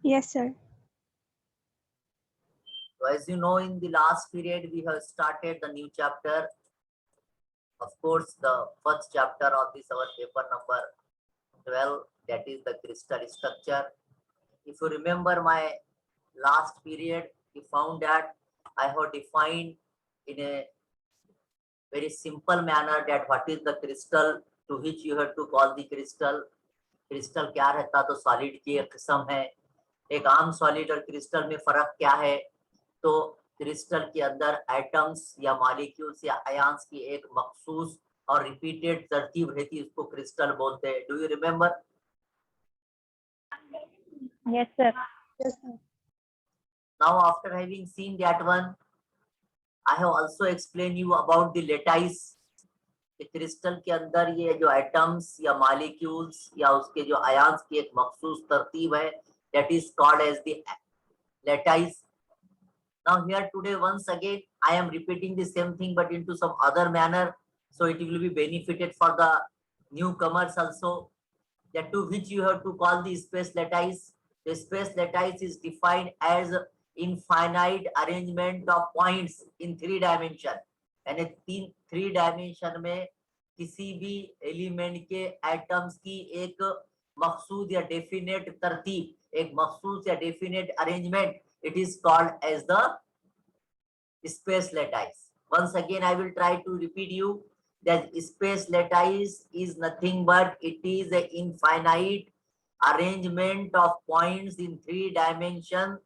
Yes, sir. So as you know, in the last period, we have started the new chapter. Of course, the first chapter of this our paper number 12, that is the crystal structure. If you remember my last period, you found that I have defined in a very simple manner that what is the crystal to which you have to call the crystal. Crystal क्या रहता, तो solid की एक किस्म है. एक आम solid और क्रिस्टल में फर्क क्या है? तो क्रिस्टल के अंदर एटम्स या मॉलिक्यूल्स या आयंस की एक मखसूस और रिपीटेड तरतीब रहती है, उसको क्रिस्टल बोलते हैं. Do you remember? Yes, sir. Yes, sir. Now after having seen that one, I have also explained you about the lattice. Crystal के अंदर ये जो एटम्स या मॉलिक्यूल्स या उसके जो आयंस की एक मखसूस तरतीब है, that is called as the lattice. Now here today once again I am repeating the same thing but into some other manner, so it will be benefited for the newcomers also, that to which you have to call the space lattice. The space lattice is defined as infinite arrangement of points in 3 dimension. यानी 3 dimension में किसी भी element के atoms की एक मखसूस या definite तरतीब, एक मखसूस या definite arrangement, it is called as the space lattice. Once again I will try to repeat you that space lattice is nothing but it is an infinite arrangement of points in 3 dimensions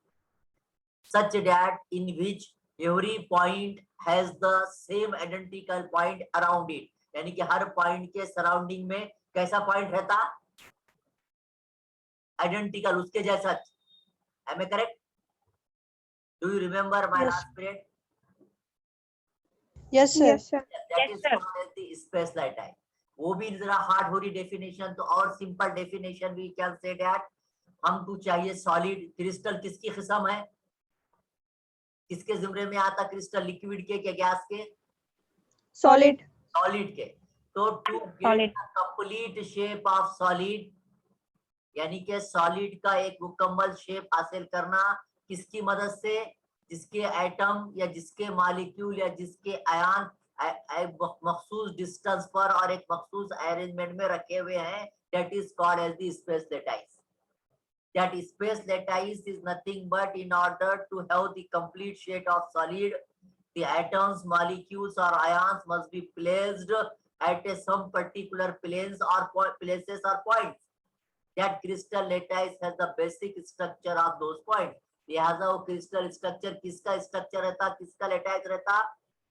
such that in which every point has the same identical point around it. यानी कि हर point के surrounding में कैसा point रहता? Identical, उसके जैसा. Am I correct? Do you remember my Yes. last period? Yes, sir. Yes, sir. That Yes, is sir. called as the space lattice. वो भी जरा हार्ड हो रही डेफिनेशन, तो और simple definition we can say that हमको चाहिए solid. Crystal किसकी किस्म है? किसके जिम्मे में आता क्रिस्टल? लिक्विड के गैस के? Solid. सॉलिड के. तो to get complete shape of solid, यानी कि सॉलिड का एक मुकम्मल शेप हासिल करना किसकी मदद से? जिसके एटम या जिसके मॉलिक्यूल या जिसके आयन मखसूस डिस्टेंस पर और एक मखसूस अरेंजमेंट में रखे हुए हैं, that is called as the space lattice. That space lattice is nothing but in order to have the complete shape of solid, the atoms, molecules or ions must be placed at some particular planes or places or points. That crystal lattice has the basic structure of those points. लिहाजा वो crystal structure किसका structure रहता? किसका lattice रहता?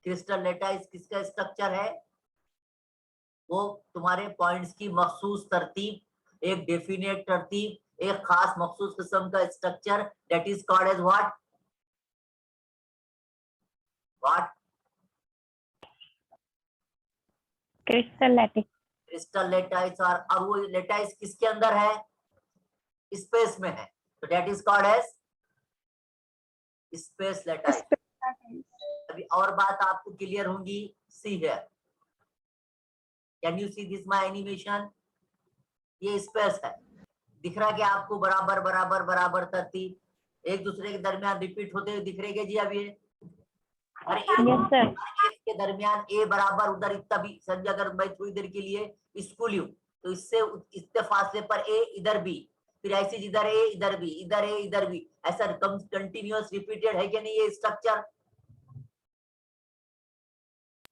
Crystal lattice किसका structure है? वो तुम्हारे पॉइंट्स की मखसूस तरतीब, एक डेफिनेट तरतीब, एक खास मखसूस किस्म का structure, that is called as what? What? Crystal lattice. Crystal lattice. और वो लेटाइस किसके अंदर है? स्पेस में है, तो that is called as space lattice. अभी और बात आपको क्लियर होंगी. See here, can you see this my animation? ये स्पेस है, दिख रहा है कि आपको बराबर बराबर बराबर तरतीब एक दूसरे के दरमियान रिपीट होते हुए दिख रहे हैं जी. अब ये और Yes, sir. के दरमियान ए बराबर उधर इतना भी समझ, अगर मैं थोड़ी देर के लिए इसको लूं तो इससे इतने फासले पर ए इधर भी, फिर ऐसे इधर ए इधर भी, इधर ए इधर भी, ऐसा कंटिन्यूअस रिपीटेड है कि नहीं ये स्ट्रक्चर?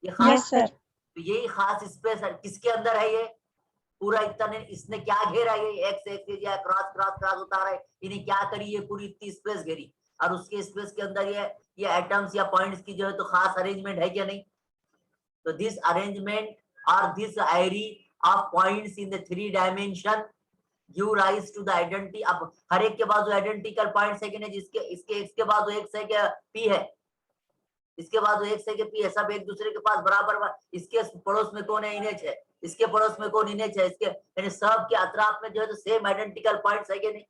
ये खास. Yes, sir. तो यही खास स्पेस किसके अंदर है? ये पूरा इतना इसने क्या घेरा? ये एक्स एक्स या क्रॉस क्रॉस क्रॉस होता रहा है, इन्हें क्या करी? ये पूरी इतनी स्पेस घेरी और उसके स्पेस के अंदर ये एटम्स या पॉइंट्स की जो है तो खास अरेंजमेंट है क्या नहीं? तो दिस अरेंजमेंट और this array of points in the 3 dimension give rise to the identity. अब हर एक के बाद आइडेंटिकल पॉइंट्स है कि नहीं? जिसके इसके बाद एक से क्या पी है, इसके बाद एक से पी है, सब एक दूसरे के पास बराबर. इसके पड़ोस में कौन है? इनेच है. इसके पड़ोस में कौन? इनेच है. इसके यानी सब के अतराफ में जो है तो सेम आइडेंटिकल पॉइंट्स है कि नहीं?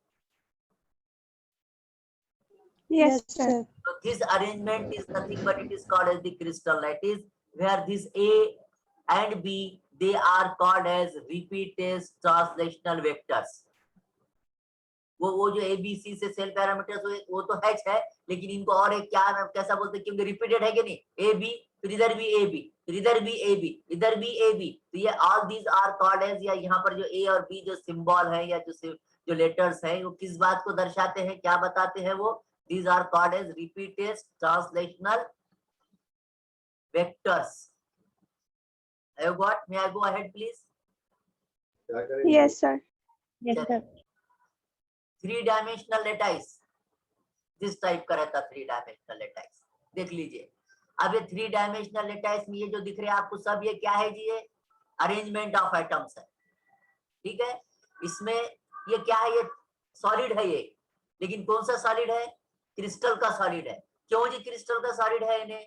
Yes, sir. So this arrangement is nothing but it is called as the crystal lattice, where this A and B they are called as repeated translational vectors. वो जो ABC से cell parameters वो तो H है, लेकिन इनको और एक क्या कैसा बोलते हैं, क्योंकि रिपीटेड है कि नहीं, AB, फिर इधर भी AB, फिर इधर भी AB, इधर भी AB, तो ये all these are called as, या यहाँ पर जो A और B जो सिंबल है या जो लेटर्स है वो किस बात को दर्शाते हैं, क्या बताते हैं वो, these are called as repeated translational vectors. Have you got? May I go ahead please? Yes, sir. Yes, sir. Three dimensional lattice, जिस टाइप का रहता थ्री डायमेंशनल लेटाइस, देख लीजिए। अब ये थ्री डायमेंशनल लेटाइस में ये जो दिख रहे हैं आपको सब, ये क्या है जी, ये अरेंजमेंट ऑफ एटम्स है, ठीक है। इसमें ये क्या है, ये सॉलिड है ये, लेकिन कौन सा सॉलिड है, क्रिस्टल का सॉलिड है। क्यों जी क्रिस्टल का सॉलिड है इन्हें,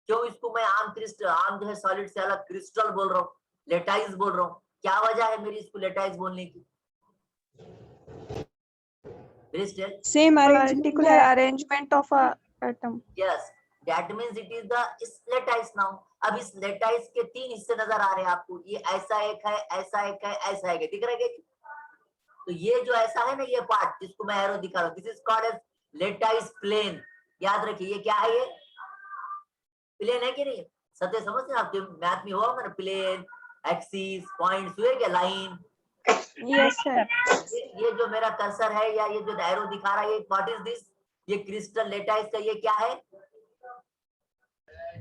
क्यों इसको मैं आम क्रिस्टल, आम जो है सॉलिड से अलग क्रिस्टल बोल रहा हूँ, लेटाइस बोल रहा हूँ, क्या वजह है मेरी इसको लेटाइस बोलने की? Same particular arrangement of a atom. Yes, that means it is the lattice now. अब इस लेटाइस के तीन हिस्से नजर आ रहे हैं आपको, ये ऐसा एक है, ऐसा एक है, ऐसा एक है, दिख रहा है क्या? तो ये जो ऐसा है ना, ये पार्ट जिसको मैं एरो दिखा रहा हूँ, this is called as lattice plane. याद रखिए ये क्या है, ये प्लेन है कि नहीं, सत्य समझते हैं आपके मैथ में हुआ होगा ना, प्लेन, एक्सिस, पॉइंट्स हुए क्या, लाइन। Yes, sir. ये जो मेरा कर्सर है या ये जो एरो दिखा रहा है, ये व्हाट इज दिस, ये क्रिस्टल लेटाइस का ये क्या है,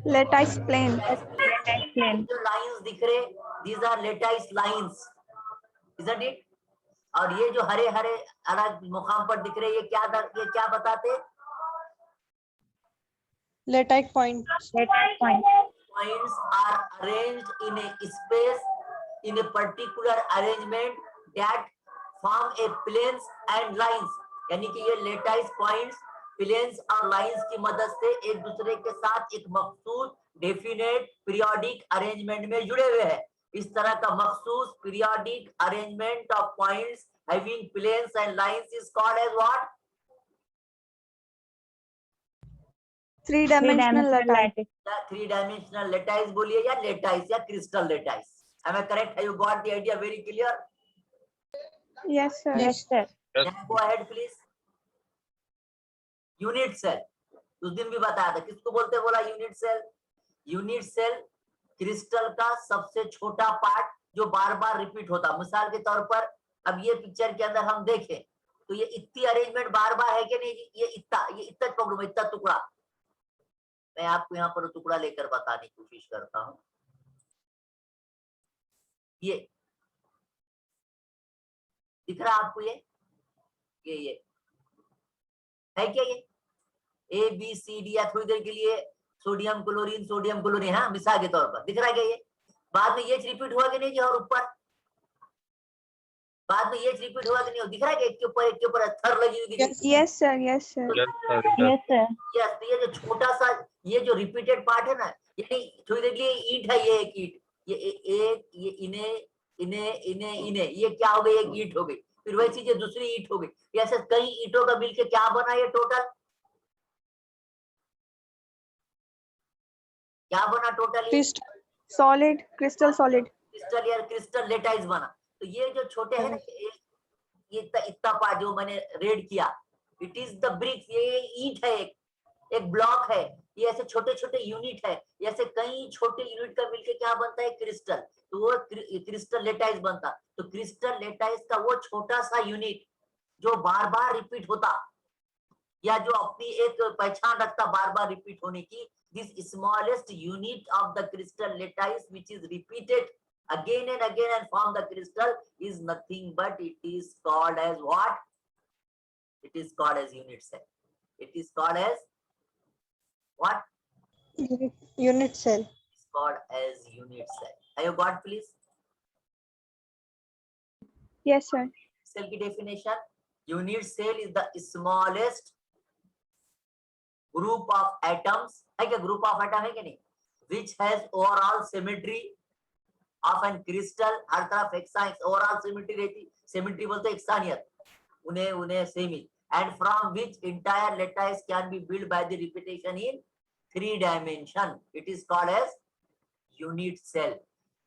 Lattice plane. Lattice plane. जो लाइंस दिख रहे, these are lattice lines, isn't it? और ये जो हरे हरे अलग मुकाम पर दिख रहे, ये क्या बताते, Lattice point. Lattice point. points are arranged in a space in a particular arrangement that form a planes and lines, यानी कि ये लेटाइस पॉइंट्स प्लेन्स और लाइंस की मदद से एक दूसरे के साथ एक मखसूस डेफिनेट पीरियोडिक अरेंजमेंट में जुड़े हुए हैं। इस तरह का मखसूस periodic arrangement of points having planes and lines is called as what, Three-dimensional lattice. Three dimensional lattice बोलिए, या लेटाइस या crystal lattice. Am I correct? Have you got the idea very clear? Yes, sir. Yes, sir. Then go ahead please. Unit cell, उस दिन भी बताया था, किसको बोलते हैं, बोला unit cell. Unit cell crystal का सबसे छोटा पार्ट जो बार बार रिपीट होता। मिसाल के तौर पर अब ये पिक्चर के अंदर हम देखें तो ये इतनी अरेंजमेंट बार बार है कि नहीं, ये इतना प्रॉब्लम, इतना टुकड़ा, मैं आपको यहाँ पर टुकड़ा लेकर बताने की कोशिश करता हूँ। ये दिख रहा आपको, ये है क्या, ये ए बी सी डी, या थोड़ी देर के लिए सोडियम क्लोरीन, हाँ मिसाल के तौर पर दिख रहा है क्या, ये बाद में ये रिपीट हुआ कि नहीं जी, और ऊपर बाद में ये रिपीट हुआ कि नहीं, दिख रहा है कि एक के ऊपर थर लगी हुई। Yes, sir. Yes, sir. Yes, sir. Yes, तो ये जो छोटा सा ये जो रिपीटेड पार्ट है ना, यानी थोड़ी देर के लिए ईंट है, ये एक ईंट, ये इन्हें ये क्या हो गई, एक ईंट हो गई, फिर वैसी जो दूसरी ईंट हो गई, ऐसे कई ईंटों का मिलकर क्या बना, ये टोटल क्या बना, टोटल Crystal solid. क्रिस्टल या क्रिस्टल लेटाइस बना। तो ये जो छोटे हैं ना, ये इतना पार्ट जो मैंने रेड किया, इट इज द ब्रिक्स, ये ईंट है, एक ब्लॉक है, ये ऐसे छोटे छोटे यूनिट है, ऐसे कई छोटे यूनिट का मिलके क्या बनता है, क्रिस्टल, तो वो क्रिस्टल लेटाइस बनता। तो क्रिस्टल लेटाइस का वो छोटा सा यूनिट जो बार बार रिपीट होता, या जो अपनी एक पहचान रखता बार बार रिपीट होने की, this smallest unit of the crystal lattice which is repeated again and form the crystal is nothing but it is called as what, it is called as unit cell, it is called as what, Unit cell. it's called as unit cell. Have you got please? Yes, sir. Cell की definition, unit cell is the smallest group of atoms, है क्या, group of atom है क्या नहीं, which has overall symmetry of an crystal, हर तरफ overall symmetry रहती, symmetry बोलते एकसानियत, उन्हें semi, and from which entire lattice can be built by the repetition in 3 dimension, it is called as unit cell.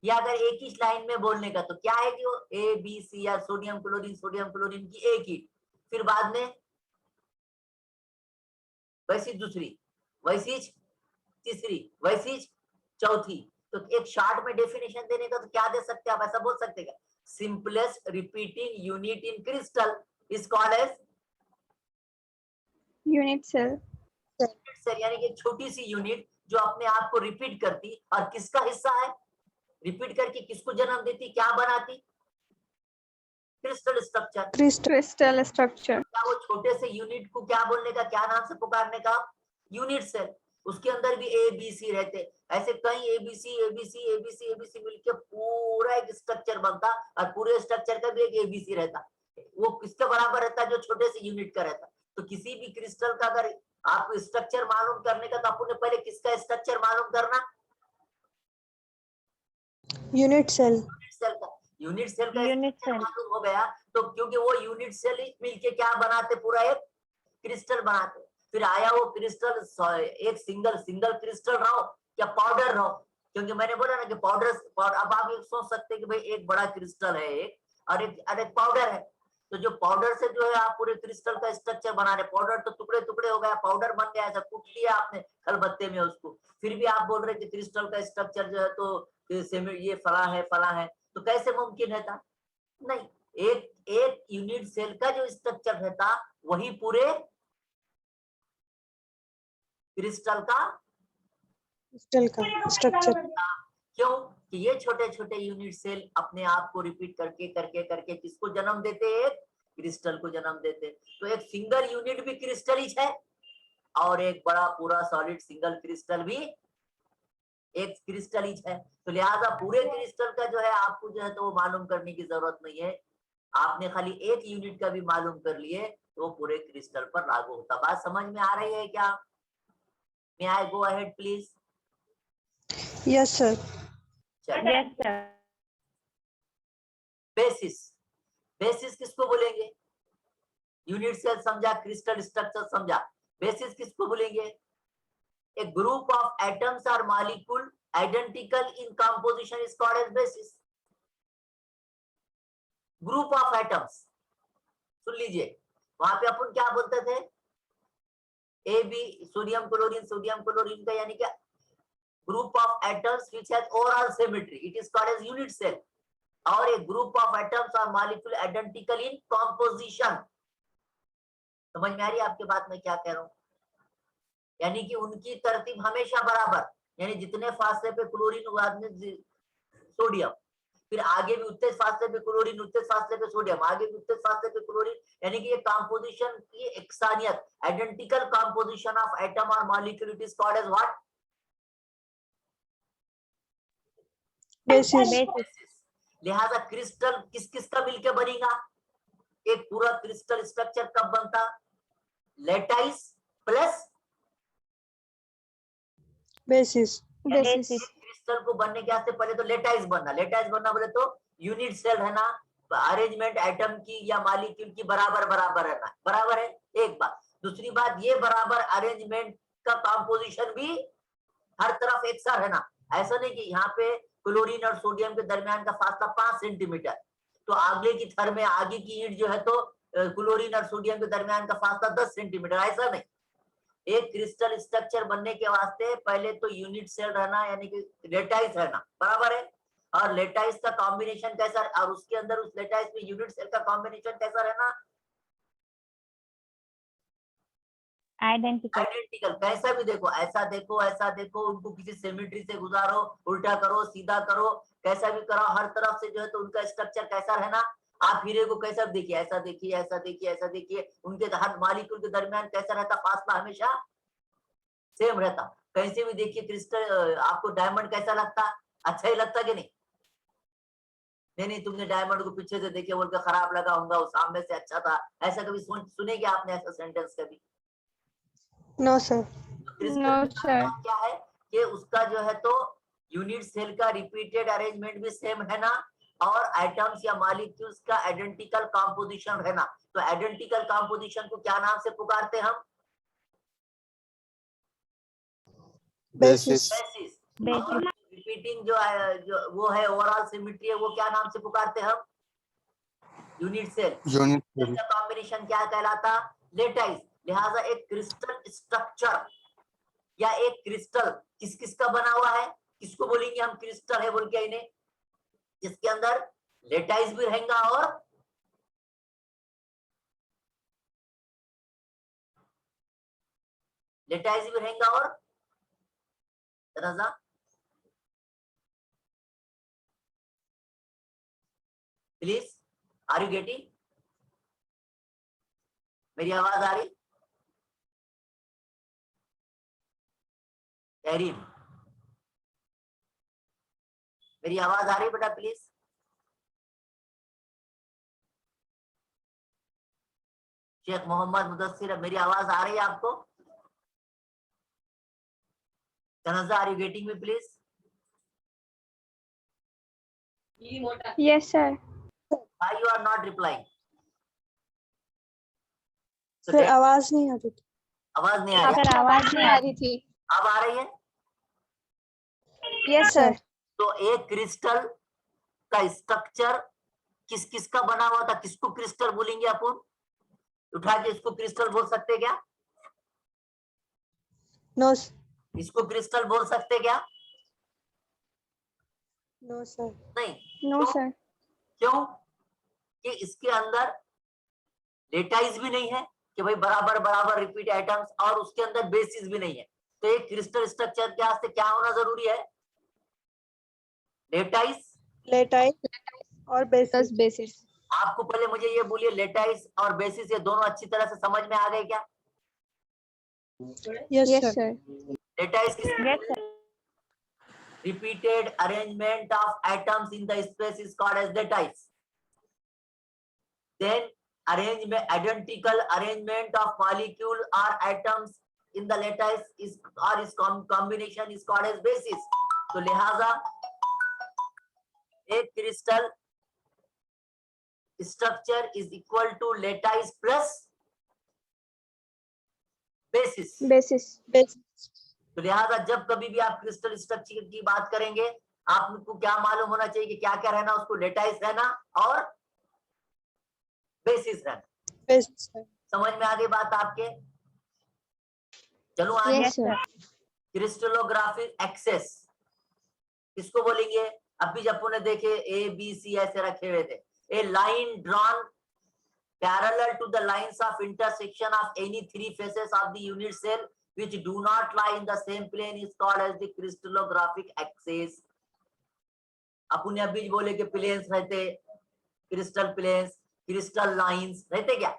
या अगर एक ही लाइन में बोलने का तो क्या है कि वो ए बी सी, या सोडियम क्लोरीन की एक ही, फिर बाद में वैसी दूसरी, वैसी तीसरी, वैसी चौथी। तो एक शॉर्ट में डेफिनेशन देने का तो क्या दे सकते हैं आप, ऐसा बोल सकते हैं? Simplest repeating unit in crystal is called as Unit cell. Cell, यानी कि छोटी सी यूनिट जो अपने आप को रिपीट करती, और किसका हिस्सा है? रिपीट करके किसको जन्म देती, क्या बनाती? Crystal structure. Crystal structure. क्या वो छोटे से यूनिट को क्या बोलने का, क्या नाम से पुकारने का? Unit cell. उसके अंदर भी ए बी सी रहते, ऐसे कई एबीसी एबीसी एबीसी एबीसी मिलके पूरा एक स्ट्रक्चर बनता, और पूरे स्ट्रक्चर का भी एक एबीसी रहता। वो किसके बराबर रहता है? जो छोटे से यूनिट का रहता। तो किसी भी क्रिस्टल का अगर आपको स्ट्रक्चर मालूम करने का, तो आपने पहले किसका स्ट्रक्चर मालूम करना? Unit cell. यूनिट सेल का Unit स्ट्रक्चर cell. मालूम हो गया, तो क्योंकि वो यूनिट सेल ही मिलके क्या बनाते, पूरा एक क्रिस्टल बनाते। फिर आया वो क्रिस्टल, एक सिंगल क्रिस्टल रहो या पाउडर रहो, क्योंकि मैंने बोला ना कि पाउडर, अब आप ये सोच सकते हैं कि भाई एक बड़ा क्रिस्टल है एक, और एक पाउडर है। तो जो पाउडर से जो है आप पूरे क्रिस्टल का स्ट्रक्चर बना रहे, पाउडर तो टुकड़े टुकड़े हो गया, पाउडर बन गया, ऐसा कूट लिया आपने खलबत्ते में उसको, फिर भी आप बोल रहे कि क्रिस्टल का स्ट्रक्चर जो है तो ये फला है, तो कैसे मुमकिन है था? नहीं, एक यूनिट सेल का जो स्ट्रक्चर रहता वही पूरे क्रिस्टल का Structure. क्यों? कि ये छोटे छोटे यूनिट सेल अपने आप को रिपीट करके करके करके किसको जन्म देते? एक क्रिस्टल को जन्म देते। तो एक सिंगल यूनिट भी क्रिस्टल ही है, और एक बड़ा पूरा सॉलिड सिंगल क्रिस्टल भी एक क्रिस्टल ही है। तो लिहाजा पूरे क्रिस्टल का जो है आपको जो है तो वो मालूम करने की जरूरत नहीं है, आपने खाली एक यूनिट का भी मालूम कर लिए तो वो पूरे क्रिस्टल पर लागू होता। बात समझ में आ रही है क्या? May I go ahead please? Yes, sir. चलिए, Yes, sir. बेसिस। बेसिस किसको बोलेंगे? यूनिट सेल समझा, क्रिस्टल स्ट्रक्चर समझा, बेसिस किसको बोलेंगे? A group of atoms or molecule identical in composition is called as basis. Group of atoms, सुन लीजिए, वहां पे अपन क्या बोलते थे? ए बी, सोडियम क्लोरीन का यानी क्या? Group of atoms which has overall symmetry, it is called as unit cell. और एक ग्रुप ऑफ एटम्स और मॉलिक्यूल आइडेंटिकल इन कॉम्पोजिशन। समझ में आ रही है आपके बात में क्या कह रहा हूं? यानी कि उनकी तरतीब हमेशा बराबर, यानी जितने फासले पे क्लोरीन हुआ सोडियम, फिर आगे भी उतने फासले पे क्लोरीन, उतने फासले पे सोडियम, आगे भी उतने फासले पे क्लोरीन, यानी कि ये कंपोजिशन की एकसानियत, आइडेंटिकल कंपोजिशन ऑफ एटम और molecule, it is called as what? Basis. लिहाजा क्रिस्टल किस किस का मिलकर बनेगा? एक पूरा क्रिस्टल स्ट्रक्चर कब बनता? Lattice plus Basis. Basis. Crystal को बनने के वास्ते पहले तो लेटाइस बनना बोले तो यूनिट सेल है ना, अरेंजमेंट एटम की या मॉलिक्यूल की बराबर बराबर रहना, बराबर है एक बात। दूसरी बात, ये बराबर अरेंजमेंट का कंपोजिशन भी हर तरफ एक सा रहना। ऐसा नहीं कि यहाँ पे क्लोरीन और सोडियम के दरमियान का फासला 5 सेंटीमीटर, तो आगे की थर में आगे की ईंट जो है तो क्लोरीन और सोडियम के दरमियान का फासला 10 सेंटीमीटर, ऐसा नहीं। एक क्रिस्टल स्ट्रक्चर बनने के वास्ते पहले तो यूनिट सेल रहना, यानी कि लेटाइस रहना, बराबर है। और लेटाइस का कॉम्बिनेशन कैसा, और उसके अंदर उस लेटाइस में यूनिट सेल का कॉम्बिनेशन कैसा रहना? Identical. आइडेंटिकल। कैसा भी देखो, ऐसा देखो ऐसा देखो, उनको किसी सिमेट्री से गुजारो, उल्टा करो सीधा करो, कैसा भी करो, हर तरफ से जो है तो उनका स्ट्रक्चर कैसा रहना? आप हीरे को कैसा देखिए, ऐसा देखिए ऐसा देखिए ऐसा देखिए, उनके हर मॉलिक्यूल के दरमियान कैसा रहता? फासला हमेशा सेम रहता। कहीं से भी देखिए क्रिस्टल, आपको डायमंड कैसा लगता? अच्छा ही लगता कि नहीं? नहीं, तुमने डायमंड को पीछे से देखे बोल के खराब लगा होगा, वो सामने से अच्छा था, ऐसा कभी सुने क्या आपने ऐसा सेंटेंस कभी? No, sir. क्रिस्टल No, का sir. काम क्या है कि उसका जो है तो यूनिट सेल का रिपीटेड अरेंजमेंट भी सेम है ना, और एटम्स या मॉलिक्यूल्स का आइडेंटिकल कंपोजिशन है ना। तो आइडेंटिकल कंपोजिशन को क्या नाम से पुकारते हम? Basis. बेसिस। Basis. रिपीटिंग जो वो है ओवरऑल सिमेट्री है, वो क्या नाम से पुकारते हम? यूनिट सेल यूनिट सेल इसका कॉम्बिनेशन क्या कहलाता? लेटाइस। लिहाजा एक क्रिस्टल स्ट्रक्चर या एक क्रिस्टल किस किस का बना हुआ है, किसको बोलेंगे हम क्रिस्टल है बोल के इन्हें, जिसके अंदर लेटाइस भी रहेगा और लेटाइस भी रहेगा और रजा प्लीज, आर यू गेटिंग? मेरी आवाज आ रही? एरिन, मेरी आवाज आ रही बेटा प्लीज? शेख मोहम्मद मुदस्सिर, मेरी आवाज आ रही है आपको? तनज़्ज़ा, are you getting me please? Yes, sir. Why you are not replying? So sir let- आवाज नहीं आ रही थी। आवाज नहीं आ रही, सर आवाज नहीं आ रही थी। अब आ रही है? Yes, sir. तो एक क्रिस्टल का स्ट्रक्चर किस किस का बना हुआ था, किसको क्रिस्टल बोलेंगे अपन? उठा के इसको क्रिस्टल बोल सकते क्या? नो इसको क्रिस्टल बोल सकते क्या? No sir. नहीं। No, क्यों? sir. क्यों? कि इसके अंदर लेटाइस भी नहीं है कि भाई बराबर बराबर रिपीट एटम्स, और उसके अंदर बेसिस भी नहीं है। तो एक क्रिस्टल स्ट्रक्चर के वास्ते क्या होना जरूरी है? लेटाइस लेटाइस और बेसिस। Basis. आपको पहले मुझे ये बोलिए, लेटाइस और बेसिस ये दोनों अच्छी तरह से समझ में आ गए क्या? Yes Yes, sir. sir. Lattice किस Yes, sir. repeated arrangement of atoms in the space is called as lattice. Then identical arrangement of molecule or atoms in the lattice is combination is called as basis. तो लिहाजा एक crystal structure is equal to lattice plus basis. Basis. तो लिहाजा जब कभी भी आप crystal structure की बात करेंगे, आपको क्या मालूम होना चाहिए कि क्या क्या रहना, उसको लेटाइस रहना और बेसिस रहना। बेसिस। समझ में आ गई बात आपके? चलो आगे। Yes, sir. क्रिस्टलोग्राफिक एक्सेस किसको बोलेंगे? अभी जब पुणे देखे ए बी सी ऐसे रखे हुए थे, a line drawn parallel to the lines of intersection of any three faces of the unit cell which do not lie in the same plane is called as the crystallographic axis. अपन अभी बोले कि planes रहते, crystal planes, crystal lines रहते क्या?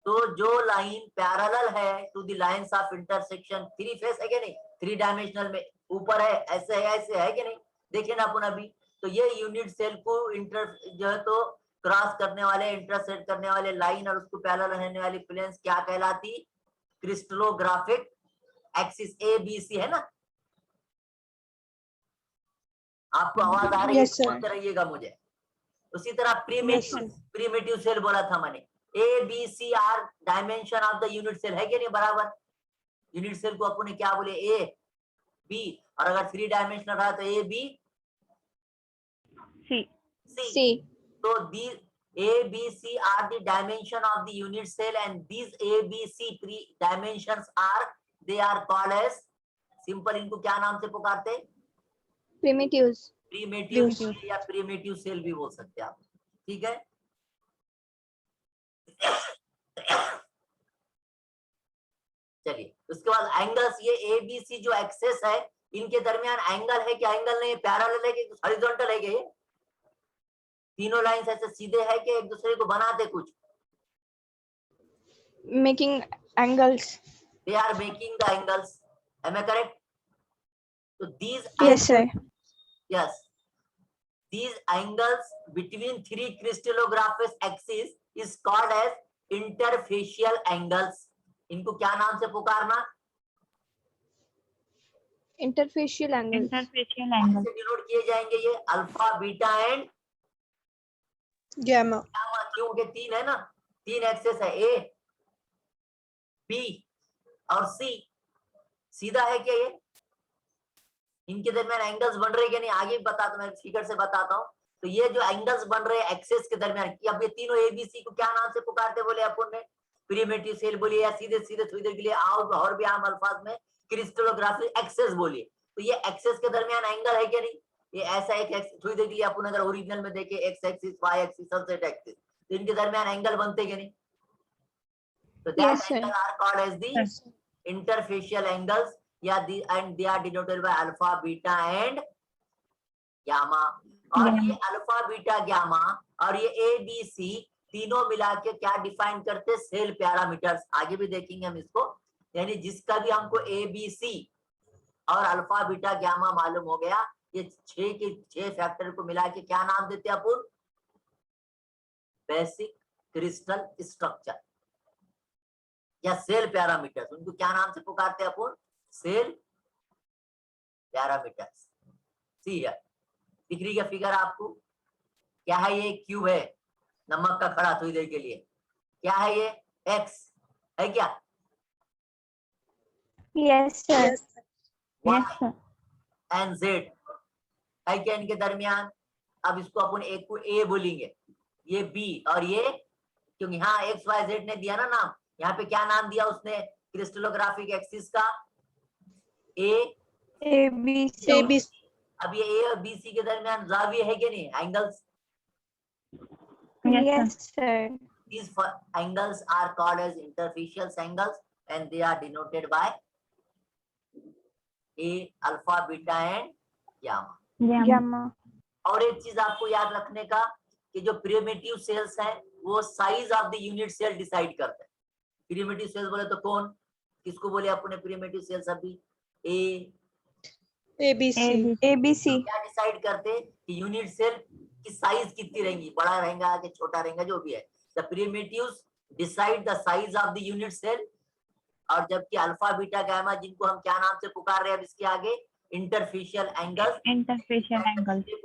तो जो line parallel है to the lines of intersection, three face है क्या नहीं, थ्री डायमेंशनल में ऊपर है, ऐसे है कि नहीं, देखिए ना अपन अभी। तो ये यूनिट सेल को इंटर जो है तो क्रॉस करने वाले, इंटरसेक्ट करने वाले लाइन और उसको पैरेलल रहने वाली प्लेन्स क्या कहलाती? Crystallographic axis. A B C है ना? आपको आवाज आ रही है? Yes, sir. बोलते रहिएगा मुझे। उसी तरह Yes, प्रीमिटिव सेल बोला था मैंने, A B C are dimension of the unit cell है कि नहीं बराबर? यूनिट सेल को अपन ने क्या बोले? ए बी, और अगर थ्री डायमेंशनल रहा तो A B C. C. So these A, B, C are the dimension of the unit cell, and these A, B, C dimensions they are called as simple. इनको क्या नाम से पुकारते? Primitives. Primitive cell या primitive cell भी बोल सकते हैं आप, ठीक है? चलिए उसके बाद एंगल्स, ये ए बी सी जो एक्सेस है, इनके दरमियान एंगल है कि एंगल नहीं, पैरेलल है कि हॉरिजॉन्टल है कि तीनों लाइंस ऐसे सीधे है कि एक दूसरे को बनाते कुछ? Making angles. They are making the angles. Am I correct? So these Yes, sir. yes, these angles between three crystallographic axes is called as interfacial angles. इनको क्या नाम से पुकारना? Interfacial angles. Interfacial angle. से डिनोट किए जाएंगे ये alpha, beta and gamma. Gamma, क्योंकि तीन है ना, तीन एक्सेस है, ए बी और सी। सीधा है क्या ये? इनके दरमियान एंगल्स बन रहे क्या नहीं, आगे बताता, मैं फिगर से बताता हूँ। तो ये जो एंगल्स बन रहे हैं एक्सेस के दरमियान, कि अब ये तीनों एबीसी को क्या नाम से पुकारते बोले अपन ने, प्रिमिटिव सेल बोलिए, या सीधे सीधे थोड़ी देर के लिए आओ और भी आम अल्फाज में क्रिस्टलोग्राफी एक्सेस बोलिए। तो ये एक्सेस के दरमियान एंगल है क्या नहीं, ये ऐसा एक थोड़ी देर के लिए अपन अगर ओरिजिनल में देखे एक्स एक्सिस वाई एक्सिस सनसेट एक्सिस, तो इनके दरमियान एंगल बनते क्या नहीं। तो that Yes, sir. Angle are called as the Yes, sir. Interfacial angles, या and they are denoted by alpha beta and gamma. और ये अल्फा बीटा गामा और ये ए बी सी तीनों मिला के क्या डिफाइन करते, सेल पैरामीटर्स। आगे भी देखेंगे हम इसको, यानी जिसका भी हमको ए बी सी और अल्फा बीटा गामा मालूम हो गया, ये 6 के 6 फैक्टर को मिला के क्या नाम देते हैं अपन, बेसिक क्रिस्टल स्ट्रक्चर या सेल पैरामीटर्स। उनको क्या नाम से पुकारते हैं अपन, सेल पैरामीटर्स। सी है, दिख रही है फिगर आपको, क्या है ये, क्यूब है नमक का खड़ा थोड़ी देर के लिए, क्या है ये, एक्स है क्या, Yes, sir. Yes, sir. Yes, sir. And Z है क्या इनके दरमियान। अब इसको अपन एक को ए बोलेंगे, ये बी और ये, क्योंकि यहाँ एक्स वाई जेड ने दिया ना नाम, यहाँ पे क्या नाम दिया उसने क्रिस्टलोग्राफिक एक्सिस का, ए ABC. ABC. अब ये ए और बी सी के दरमियान जाविये है कि नहीं, angles. Yes, sir. These angles are called as interfacial angles and they are denoted by A, alpha, beta and gamma. Gamma. और एक चीज आपको याद रखने का कि जो प्रिमिटिव सेल्स हैं वो size of the unit cell decide करते हैं। प्रिमिटिव सेल्स बोले तो कौन, किसको बोले अपने प्रिमिटिव सेल्स, अभी ए ABC. ABC. क्या डिसाइड करते कि यूनिट सेल की साइज कितनी रहेंगी, बड़ा रहेगा कि छोटा रहेगा, जो भी है। The primitives decide the size of the unit cell. और जबकि अल्फा बीटा गामा जिनको हम क्या नाम से पुकार रहे हैं अब इसके आगे, interfacial angles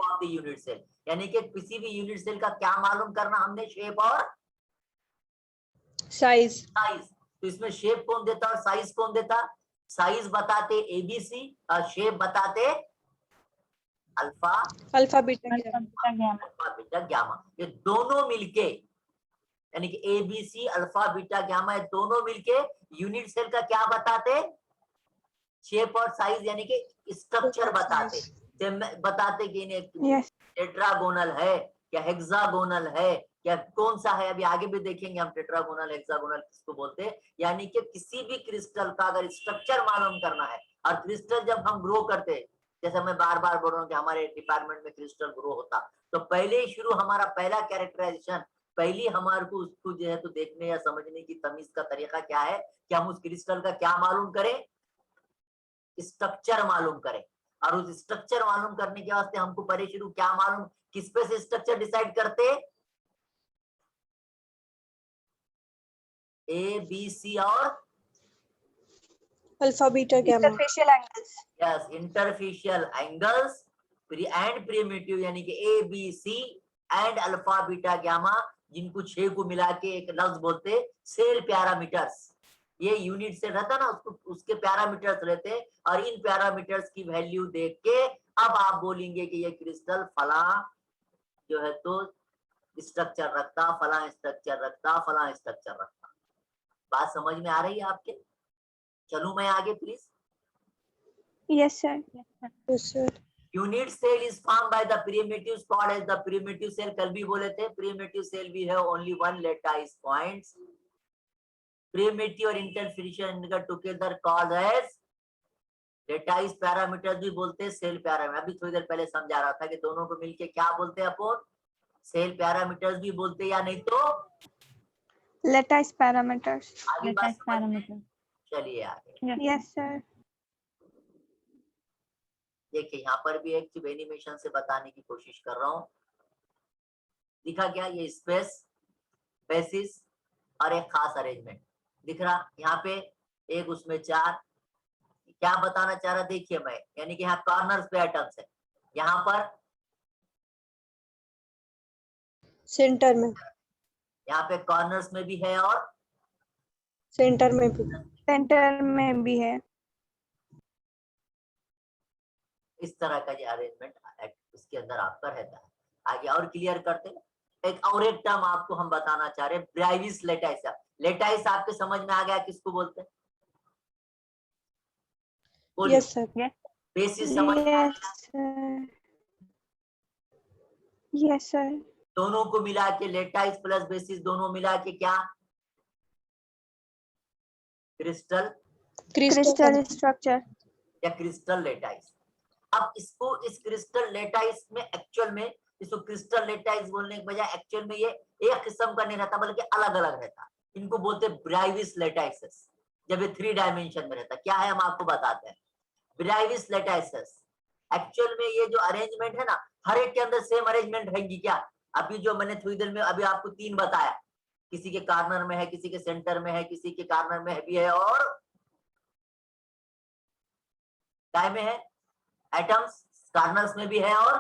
of the unit cell. यानी कि किसी भी यूनिट सेल का क्या मालूम करना हमने, शेप और Size. साइज। तो इसमें शेप कौन देता और साइज कौन देता, साइज बताते एबीसी और शेप बताते alpha Alpha, beta, gamma. Alpha beta gamma. ये दोनों मिलके, यानी कि एबीसी अल्फा बीटा गामा, ये दोनों मिलके यूनिट सेल का क्या बताते, शेप और साइज, यानी कि स्ट्रक्चर बताते। बताते कि इन्हें टेट्रागोनल है क्या हेक्सागोनल है क्या, कौन सा है, अभी आगे भी देखेंगे हम टेट्रागोनल हेक्सागोनल किसको बोलते हैं। यानी कि किसी भी क्रिस्टल का अगर स्ट्रक्चर मालूम करना है, और क्रिस्टल जब हम ग्रो करते हैं, जैसे मैं बार बार बोल रहा हूँ कि हमारे डिपार्टमेंट में क्रिस्टल ग्रो होता, तो पहले ही शुरू हमारा पहला कैरेक्टराइजेशन, पहली हमारे को उसको जो है तो देखने या समझने की तमीज का तरीका क्या है कि हम उस क्रिस्टल का क्या मालूम करें, स्ट्रक्चर मालूम करें। और उस स्ट्रक्चर मालूम करने के वास्ते हमको पहले शुरू क्या मालूम, किस पे से स्ट्रक्चर डिसाइड करते, ए बी सी और Alpha, beta, gamma. Interfacial angles. Yes, interfacial angles and primitive, यानी कि A B C and alpha beta gamma, जिनको 6 को मिला के एक लफ्ज बोलते सेल पैरामीटर्स। ये यूनिट से रहता ना, उसको उसके पैरामीटर्स रहते हैं, और इन पैरामीटर्स की वैल्यू देख के अब आप बोलेंगे कि ये क्रिस्टल फला जो है तो स्ट्रक्चर रखता, फला स्ट्रक्चर रखता, फला स्ट्रक्चर रखता। बात समझ में आ रही है आपके, चलूं मैं आगे please. Yes, sir. Yes, sir. Unit cell is formed by the primitives called as the primitive cell। कल भी बोले थे primitive cell we have only one lattice points। primitive और interferial together called as lattice parameters भी बोलते हैं cell parameter. अभी थोड़ी देर पहले समझा रहा था कि दोनों को मिलके क्या बोलते हैं अपन, सेल पैरामीटर्स भी बोलते हैं, या नहीं तो Lattice parameters. आगे बात समझ में? चलिए आगे। Yes, sir. देखिए यहाँ पर भी एक चीज एनिमेशन से बताने की कोशिश कर रहा हूँ। दिखा क्या, ये स्पेस, बेसिस और एक खास अरेंजमेंट दिख रहा यहाँ पे, एक उसमें 4। क्या बताना चाह रहा देखिए मैं, यानी कि यहाँ कॉर्नर्स पे एटम्स है, यहाँ पर Center में. यहाँ पे कॉर्नर्स में भी है और Center में भी. Center में भी है. इस तरह का ये अरेंजमेंट इसके अंदर आपका रहता है। आगे और क्लियर करते हैं। एक टर्म आपको हम बताना चाह रहे हैं, ब्राइविस लेटाइस। लेटाइस आपके समझ में आ गया किसको बोलते हैं? बोलिए। Yes sir. बेसिस समझ में आ Yes, गया? sir. Yes, sir. दोनों को मिला के लेटाइस प्लस बेसिस दोनों मिला के क्या? Crystal Crystal structure. या क्रिस्टल लेटाइस। अब इसको इस क्रिस्टल लेटाइस में एक्चुअल में इसको क्रिस्टल लेटाइस बोलने के बजाय एक्चुअल में ये एक किस्म का नहीं रहता बल्कि अलग अलग रहता। इनको बोलते ब्राइविस लेटाइसिस। जब ये 3 डायमेंशन में रहता, क्या है हम आपको बताते हैं। ब्राइविस लेटाइसिस एक्चुअल में ये जो अरेंजमेंट है ना, हर एक के अंदर सेम अरेंजमेंट रहेगी क्या? अभी जो मैंने थोड़ी देर में अभी आपको 3 बताया, किसी के कार्नर में है, किसी के सेंटर में है, किसी के कार्नर में भी है और काय में है, एटम्स कार्नर्स में भी है और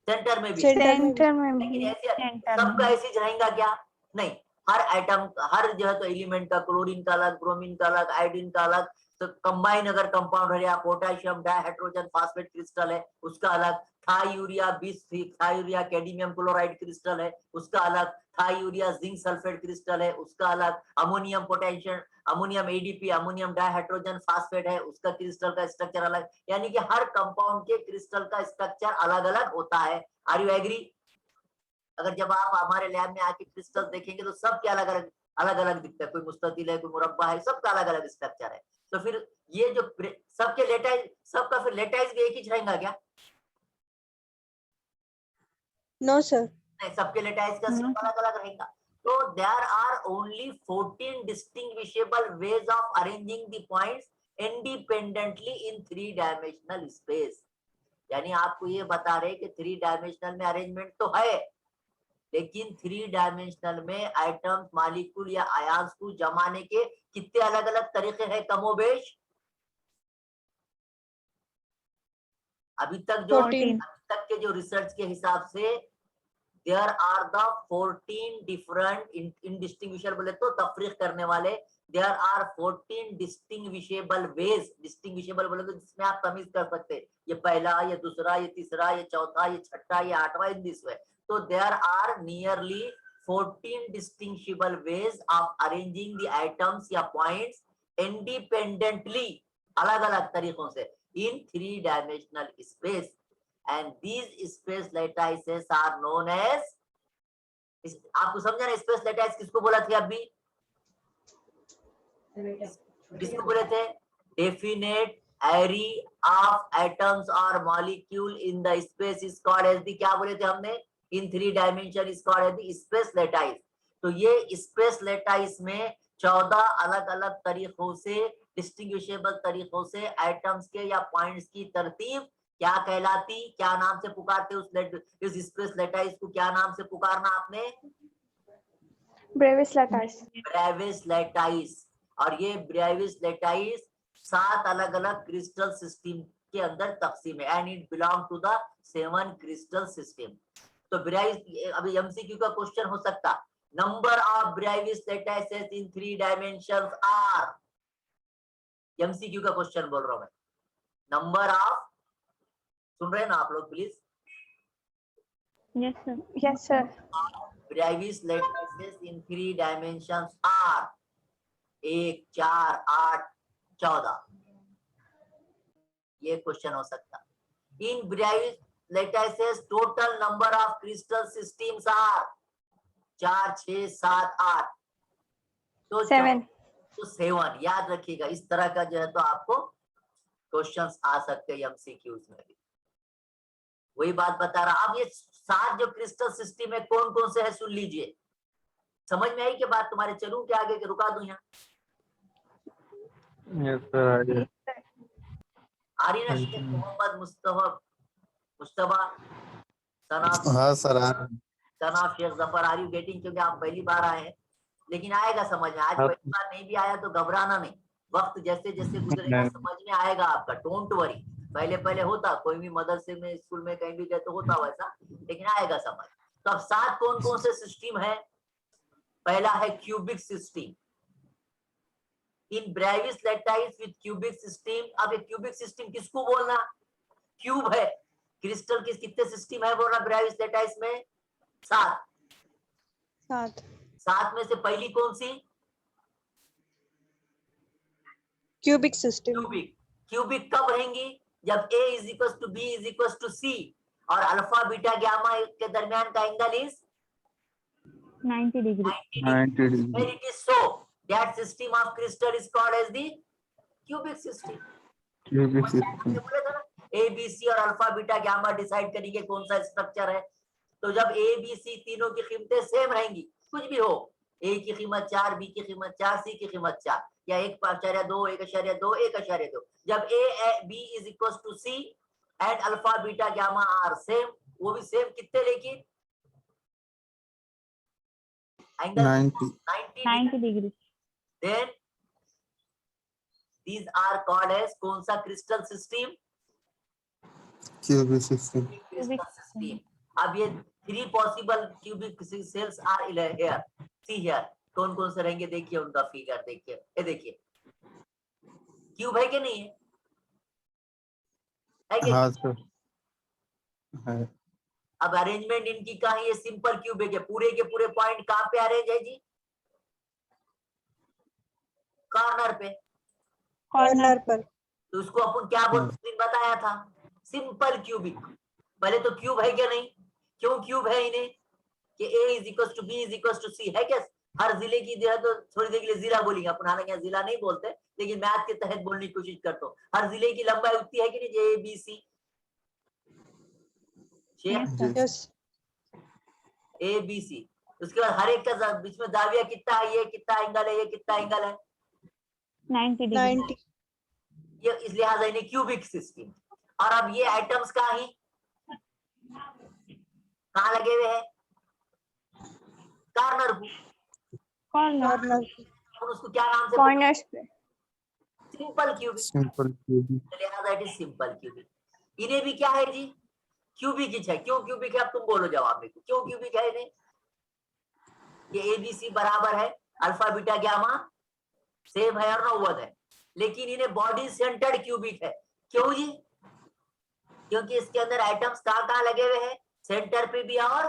सेंटर में भी है। Center में लेकिन भी. ऐसे सबका ऐसे ही रहेगा क्या? नहीं, हर एटम हर जो है तो एलिमेंट का, क्लोरीन का अलग, ब्रोमीन का अलग, आयोडीन का अलग, तो कंबाइन अगर कंपाउंड है या पोटेशियम डाइहाइड्रोजन फास्फेट क्रिस्टल है उसका अलग, थाईयूरिया 20 थाईयूरिया कैडमियम क्लोराइड क्रिस्टल है उसका अलग, थाईयूरिया जिंक सल्फेट क्रिस्टल है उसका अलग, ammonium potassium ammonium ADP ammonium dihydrogen phosphate है उसका क्रिस्टल का स्ट्रक्चर अलग। यानी कि हर कंपाउंड के क्रिस्टल का स्ट्रक्चर अलग अलग होता है। Are you agree? अगर जब आप हमारे लैब में आके क्रिस्टल देखेंगे तो सबके अलग अलग दिखता है, कोई मुस्ततिल है, कोई मुरब्बा है, सबका अलग अलग स्ट्रक्चर है। तो फिर ये जो सबके लेटाइज, सबका फिर लेटाइज भी एक ही रहेगा क्या? No sir. नहीं, सबके लेटाइज का शेप अलग अलग रहेगा। तो there are only 14 distinguishable ways of arranging the points independently in 3 dimensional space. यानी आपको ये बता रहे कि 3 डायमेंशनल में अरेंजमेंट तो है, लेकिन 3 डायमेंशनल में एटम्स, मॉलिक्यूल या आयंस को जमाने के कितने अलग अलग तरीके हैं कमोबेश? अभी तक के जो रिसर्च के हिसाब से there are the 14 different indistinguishable, बोले तो तफरीक करने वाले, there are 14 distinguishable ways. Distinguishable बोले तो जिसमें आप तमीज कर सकते हैं, ये पहला, ये दूसरा, ये तीसरा, ये चौथा, ये छठा, ये आठवां, इन दिस वे। तो there are nearly 14 distinguishable ways of arranging the atoms या points independently, अलग अलग तरीकों से, in 3 dimensional space, and these space lattices are known as, आपको समझा ना स्पेस लैटिस किसको बोला थे? अभी किसको बोले थे? डेफिनेट एरी ऑफ एटम्स और molecule in the space is called as the, क्या बोले थे हमने? In 3 dimension is called as the space lattice. तो ये स्पेस लैटिस में 14 अलग अलग तरीकों से, डिस्टिंग्विशेबल तरीकों से एटम्स के या पॉइंट्स की तरतीब क्या कहलाती, क्या नाम से पुकारते उस स्पेस लैटिस को? क्या नाम से पुकारना आपने? Brevis lattice. Brevis lattice. और ये ब्रेविस लैटिस 7 अलग अलग क्रिस्टल सिस्टम के अंदर तकसीम है, and it belong to the 7 crystal system. तो ब्रेविस, अभी एमसीक्यू का क्वेश्चन हो सकता, number of Bravais lattices in 3 dimensions are, MCQ का क्वेश्चन बोल रहा हूं मैं, नंबर ऑफ, सुन रहे हैं ना आप लोग please? Yes, sir. Yes, sir. Bravais lattices in 3 dimensions are 1, 4, 8, 14। ये क्वेश्चन हो सकता। In Bravais lattices total number of crystal systems are 4, 6, 7, 8, तो 7. तो 7। याद रखिएगा, इस तरह का जो है तो आपको क्वेश्चंस आ सकते हैं एमसीक्यूज में भी। वही बात बता रहा। अब ये 7 जो क्रिस्टल सिस्टम है कौन कौन से है सुन लीजिए। समझ में आई कि बात तुम्हारे? चलूं क्या आगे के रुका दूं यहाँ? Yes sir. आ रही ना शेख मोहम्मद मुस्तफा हाँ sir. Sanaf Sheikh Zafar, are you getting? क्योंकि आप पहली बार आए हैं, लेकिन आएगा समझ में। आज पहली बार नहीं भी आया तो घबराना नहीं, वक्त जैसे जैसे गुजरेगा समझ में आएगा आपका, डोंट वरी। पहले पहले होता, कोई भी मदरसे में, स्कूल में कहीं भी गए तो होता वैसा, लेकिन आएगा समझ। तो अब 7 कौन कौन से सिस्टम है? पहला है cubic system. In Brevis lattice with cubic system. अब ये क्यूबिक सिस्टम किसको बोलना? क्यूब है, क्रिस्टल के कितने सिस्टम है बोल रहा ब्रेविस लेटाइस में? 7। 7 में से पहली कौन सी? Cubic system. क्यूबिक। क्यूबिक कब रहेंगी? जब A is equal to B is equal to C और अल्फा बीटा गामा के दरमियान का angle is 90 degree. 90 When degree. it is so, that system of crystal is called as the cubic system. Cubic system. A, B, C और alpha beta gamma decide करेंगे कौन सा structure है। तो जब A, B, C तीनों की कीमतें सेम रहेंगी, कुछ भी हो, A की कीमत 4, B की कीमत 4, C की कीमत 4 या 1.2, 1.2, 1.2, जब A, B is equals to C and alpha beta gamma are same, वो भी सेम कितने लेकिन angle 90 degree. then these are called as कौन सा crystal system? Cubic system. Crystal system. अब ये 3 possible cubic cells are here, see here, कौन कौन से रहेंगे देखिए, उनका फिगर देखिए, ये देखिए क्यूब है कि नहीं है? है कि हाँ सर है। अब अरेंजमेंट इनकी कहाँ है? ये सिंपल क्यूब है, पूरे के पूरे पॉइंट कहाँ पे अरेंज है जी? कॉर्नर पे। कॉर्नर पर। तो उसको अपन क्या बोलते बताया था? Simple cubic. पहले तो क्यूब है क्या नहीं? क्यों क्यूब है इन्हें? कि A is equal to B is equal to C है क्या? हर जिले की जो है तो थोड़ी देर के लिए जिला बोलेंगे अपन, हालांकि जिला नहीं बोलते, लेकिन मैथ के तहत बोलने की कोशिश करता हूँ। हर जिले की लंबाई उतनी है कि नहीं? A, B, C yes. A, B, C। उसके बाद हर एक का बीच में दाविया कितना है, ये कितना एंगल है, ये कितना एंगल है? 90 degree. 90। ये इस लिहाजा इन्हें क्यूबिक सिस्टम। और अब ये आइटम्स कहाँ ही कहाँ लगे हुए हैं? कॉर्नर को। कॉर्नर। उसको क्या नाम से? Corners पे. Simple cubic. Simple cubic. लिहाजा इट इज सिंपल क्यूबिक। इन्हें भी क्या है जी? क्यूबिक ही है। क्यों क्यूबिक है? अब तुम बोलो जवाब में, क्यों क्यूबिक है इन्हें? ये ABC बराबर है अल्फा बीटा गामा सेम है और 90 है, लेकिन इन्हें बॉडी सेंटर्ड क्यूबिक है। क्यों जी? क्योंकि इसके अंदर आइटम्स कहाँ कहाँ लगे हुए हैं? सेंटर पे भी और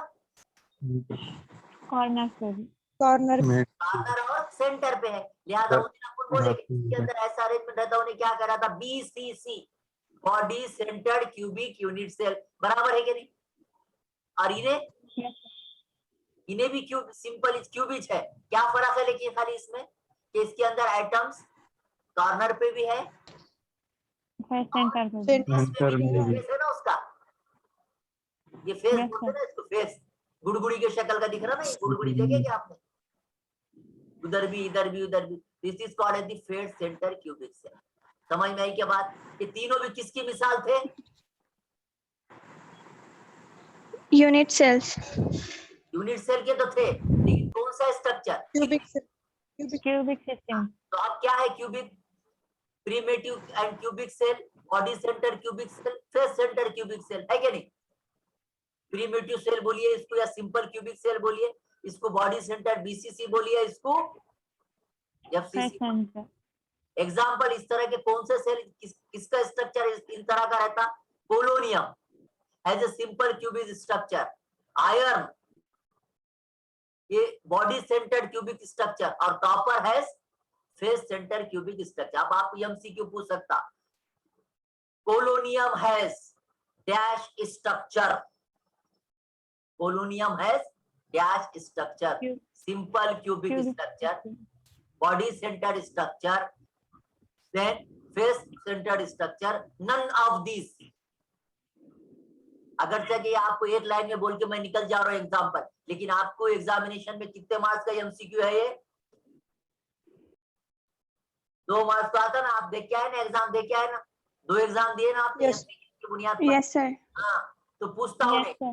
Corner पे भी. कॉर्नर। Mid. कॉर्नर और सेंटर पे है। लिहाजा उस दिन अपन बोले कि इसके अंदर ऐसा अरेंजमेंट रहता, उन्हें क्या कह रहा था? BCC, body centred cubic unit cell. बराबर है कि नहीं? और इन्हें भी क्यूब सिंपल क्यूबिक है। क्या फर्क है लेकिन खाली इसमें कि इसके अंदर आइटम्स कॉर्नर पे भी है, सेंटर पे. Center में भी। फेस है ना उसका, ये फेस बोलते हैं ना इसको, फेस गुड़गुड़ी के शक्ल का दिख रहा ना, ये गुड़गुड़ी देखे क्या आपने? उधर भी, इधर भी, उधर भी। This is called as the face centre cubic cell. समझ में आई क्या बात? ये तीनों भी किसकी मिसाल थे? Unit cells. यूनिट सेल के तो थे, लेकिन कौन सा स्ट्रक्चर? क्यूबिक। Cubic system. तो अब क्या है cubic? Primitive and cubic cell, body centre cubic cell, face centre cubic cell, है क्या नहीं? प्रिमिटिव सेल बोलिए इसको या सिंपल क्यूबिक सेल बोलिए, इसको बॉडी सेंटर BCC बोलिए, इसको FCC। Center. एग्जाम्पल इस तरह के कौन से सेल किसका स्ट्रक्चर इस तरह का रहता? Polonium has a simple cubic structure. Iron ये बॉडी सेंटर्ड क्यूबिक स्ट्रक्चर, और copper has face centre cubic structure. अब आप MCQ पूछ सकता, polonium has dash structure, polonium has dash structure, simple cubic structure, body centred structure, then face centered structure, none of these। अगर से कि आपको एक लाइन में बोल के मैं निकल जा रहा हूं एग्जांपल, लेकिन आपको एग्जामिनेशन में कितने मार्क्स का MCQ है? ये 2 मार्क्स का आता ना। आप देख के आए ना, एग्जाम दे के आए ना, 2 एग्जाम दिए ना आपने Yes. MCQ की बुनियाद पर। Yes sir. हाँ, तो पूछता हूँ Yes sir.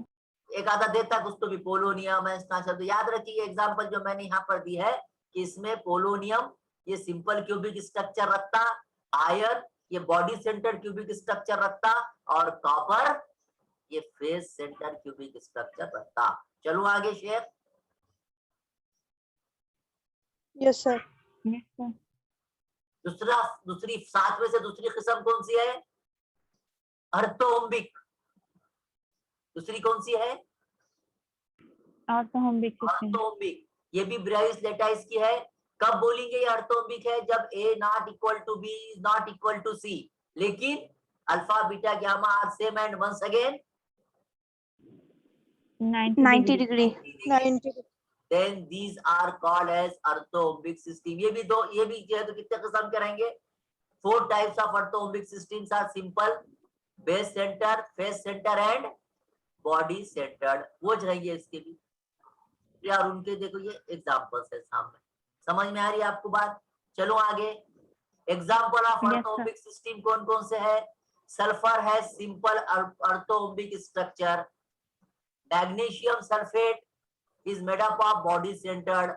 एक आधा देता कुछ तो भी, पोलोनियम है तो याद रखिए एग्जांपल जो मैंने यहाँ पर दी है कि इसमें पोलोनियम ये सिंपल क्यूबिक स्ट्रक्चर रखता, आयरन ये बॉडी सेंटर क्यूबिक स्ट्रक्चर रखता, और कॉपर ये फेस सेंटर क्यूबिक स्ट्रक्चर रखता। चलो आगे share. Yes sir. Yes sir. दूसरी 7 में से दूसरी किस्म कौन सी है? अर्थोम्बिक। दूसरी कौन सी है? ऑर्थोम्बिक सिस्टम। ऑर्थोम्बिक, ये भी ब्रेविस लेटाइस की है। कब बोलेंगे ये ऑर्थोम्बिक है? जब A not equal to B is not equal to C, लेकिन alpha beta gamma are same and once again 90 degree. 90. then these are called as orthorhombic system। ये भी जो है तो कितने किस्म के रहेंगे? 4 types of orthorhombic systems are simple, base center, face center and body centered। वो जो रहेंगे इसके भी यार, उनके देखो ये एग्जांपल्स है सामने। समझ में आ रही है आपको बात? चलो आगे। Example of Yes, orthorhombic system कौन कौन से है? सल्फर है simple orthorhombic structure. Magnesium sulphate is made up of body centered।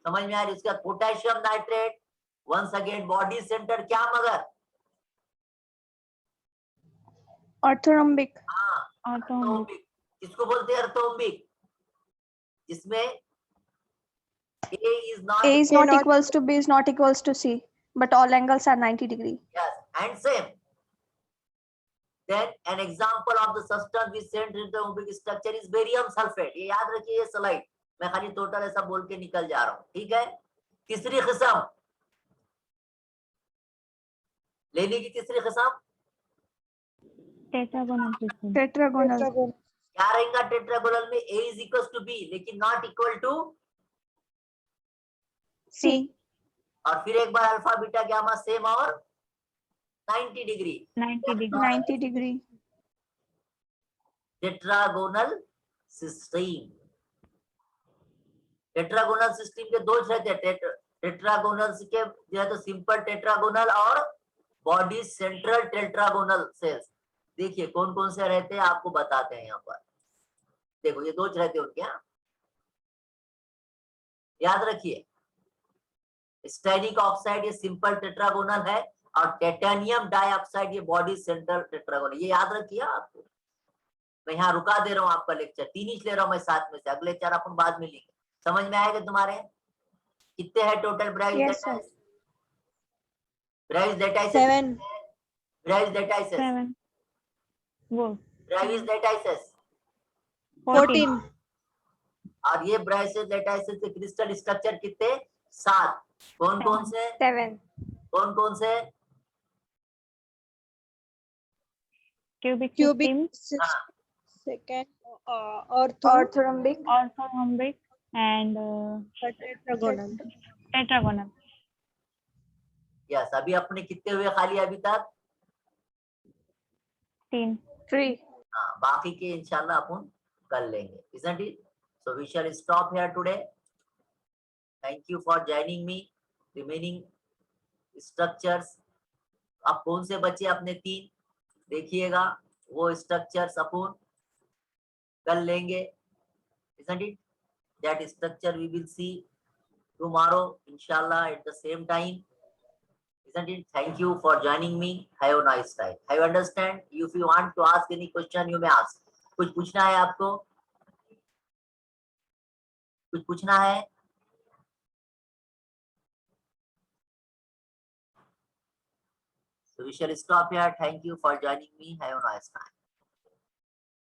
समझ में आ रही? इसका potassium nitrate once again body centre, क्या मगर? Orthorhombic. हाँ, ऑर्थोम्बिक। ऑर्थोम्बिक। इसको बोलते हैं ऑर्थोम्बिक, जिसमें A is not A is not not- equals to B is not equals to C, but all angles are 90 degree. yes and same। Then an example of the substance which sent orthorhombic structure is barium sulfate। ये याद रखिए, ये slide मैं खाली total ऐसा बोल के निकल जा रहा हूँ, ठीक है। तीसरी किस्म लेने की, तीसरी किस्म टेट्रागोनल सिस्टम। Tetragonal. क्या रहेगा? टेट्रागोनल में A is equals to B लेकिन नॉट इक्वल टू, C. और फिर एक बार अल्फा बीटा गामा सेम और 90 degree. 90 degree. 90 degree. Tetragonal system. Tetragonal system के दो रहते हैं, टेट्रागोनल के जो है तो सिंपल टेट्रागोनल और बॉडी सेंट्रल टेट्रागोनल सेल्स। देखिए कौन कौन से रहते हैं आपको बताते हैं यहाँ पर। देखो ये दो रहते हैं उनके, यहाँ याद रखिए। स्टेरिक ऑक्साइड ये सिंपल टेट्रागोनल है और टाइटेनियम डाइऑक्साइड ये बॉडी सेंट्रल टेट्रागोनल। ये याद रखिए आपको। मैं यहाँ रुका दे रहा हूँ आपका लेक्चर, 3 ही ले रहा हूँ मैं साथ में से, अगले 4 अपन बाद में लेंगे। समझ में आएगा तुम्हारे? कितने हैं total Bravais Yes, sir. Lattice? Bravais lattice 7. Bravais lattice 7 वो ब्रेविस लेटाइस 14. और ये ब्रेविस लेटाइस के क्रिस्टल स्ट्रक्चर कितने? 7। कौन कौन से? 7. कौन कौन से? Cubic Cubic. सिस्टम, Second. Orthorhombic. Orthorhombic and Tetragonal. Tetragonal. Yes, अभी अपने कितने हुए खाली अभी तक? 3। 3. हाँ, बाकी के इंशाल्लाह अपन कर लेंगे, isn't it? So we shall stop here today। Thank you for joining me। Remaining structures अब कौन से बचे अपने? 3 देखिएगा, वो स्ट्रक्चर्स अपन कर लेंगे, isn't it? That structure we will see tomorrow inshallah at the same time, isn't it? Thank you for joining me। Have a nice time। Have you understand? If you want to ask any question you may ask। कुछ पूछना है आपको? कुछ पूछना है? So we shall stop here। Thank you for joining me। Have a nice time।